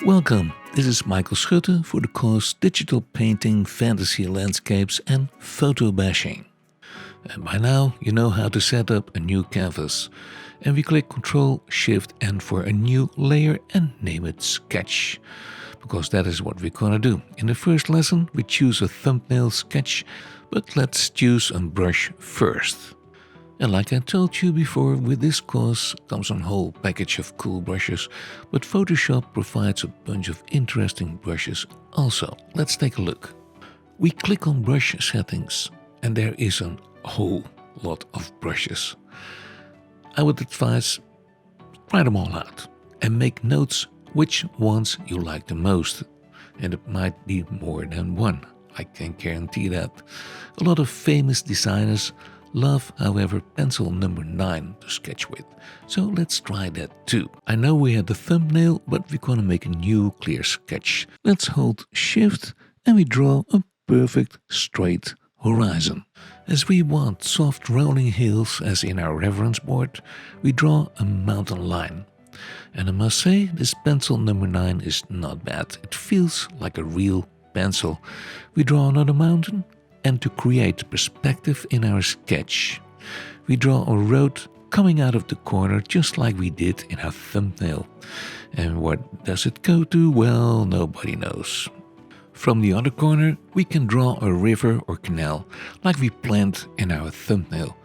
Welcome, this is Michael Schutte for the course Digital Painting, Fantasy Landscapes and Photo Bashing. And by now you know how to set up a new canvas. And we click Ctrl-Shift-N for a new layer and name it Sketch. Because that is what we're gonna do. In the first lesson we choose a thumbnail sketch, but let's choose a brush first. And like I told you before, with this course comes a whole package of cool brushes, but Photoshop provides a bunch of interesting brushes also. Let's take a look. We click on brush settings and there is a whole lot of brushes. I would advise try them all out and make notes which ones you like the most. And it might be more than one, I can guarantee that. A lot of famous designers love, however, pencil number 9 to sketch with. So let's try that too. I know we had the thumbnail, but we're gonna make a new clear sketch. Let's hold Shift and we draw a perfect straight horizon. As we want soft rolling hills as in our reference board, we draw a mountain line. And I must say, this pencil number 9 is not bad. It feels like a real pencil. We draw another mountain, and to create perspective in our sketch, we draw a road coming out of the corner just like we did in our thumbnail. And what does it go to? Well, nobody knows. From the other corner, we can draw a river or canal like we planned in our thumbnail.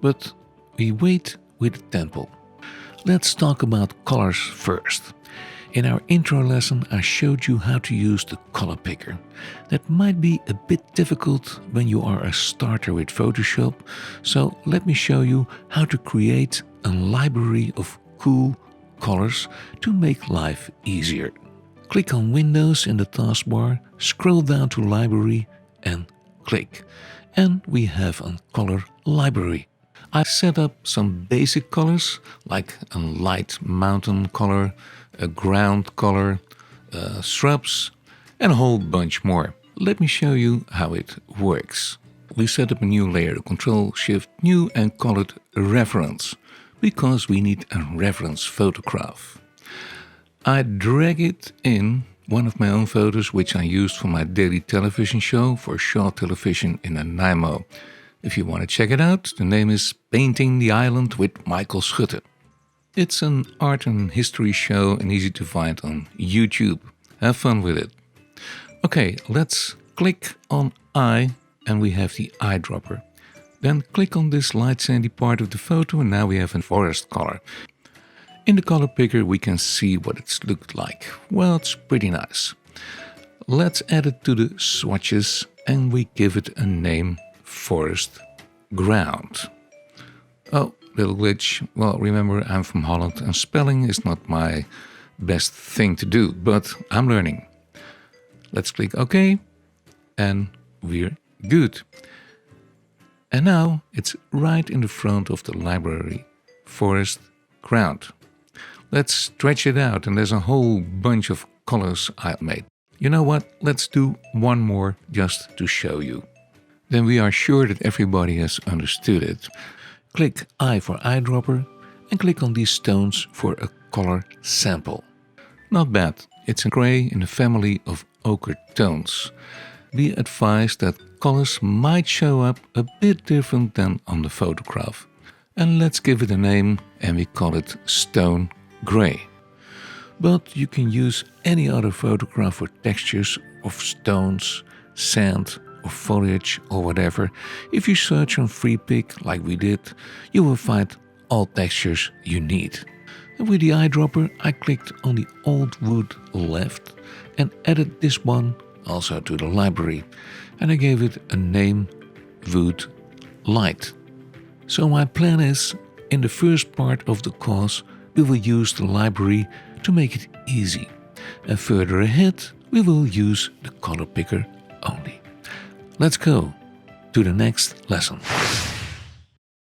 But we wait with the temple. Let's talk about colors first. In our intro lesson, I showed you how to use the color picker. That might be a bit difficult when you are a starter with Photoshop, so let me show you how to create a library of cool colors to make life easier. Click on Windows in the taskbar, scroll down to Library and click. And we have a color library. I set up some basic colors like a light mountain color, a ground color, shrubs, and a whole bunch more. Let me show you how it works. We set up a new layer, Ctrl-Shift-New, and call it Reference, because we need a reference photograph. I drag it in one of my own photos, which I used for my daily television show for Shaw Television in Nanaimo. If you want to check it out, the name is Painting the Island with Michael Schutte. It's an art and history show and easy to find on YouTube. Have fun with it. Okay, let's click on eye and we have the eyedropper. Then click on this light sandy part of the photo and now we have a forest color. In the color picker we can see what it's looked like. Well, it's pretty nice. Let's add it to the swatches and we give it a name, Forest Ground. Oh, little glitch. Well, remember, I'm from Holland and spelling is not my best thing to do, but I'm learning. Let's click OK and we're good. And now it's right in the front of the library, Forest Ground. Let's stretch it out and there's a whole bunch of colors I made. You know what? Let's do one more just to show you. Then we are sure that everybody has understood it. Click eye for eyedropper and click on these stones for a color sample. Not bad, it's a gray in the family of ochre tones. Be advised that colors might show up a bit different than on the photograph. And let's give it a name and we call it Stone Gray. But you can use any other photograph for textures of stones, sand, or foliage or whatever. If you search on FreePic like we did, you will find all textures you need. And with the eyedropper I clicked on the old wood left and added this one also to the library. And I gave it a name, Wood Light. So my plan is, in the first part of the course we will use the library to make it easy. And further ahead we will use the color picker only. Let's go to the next lesson.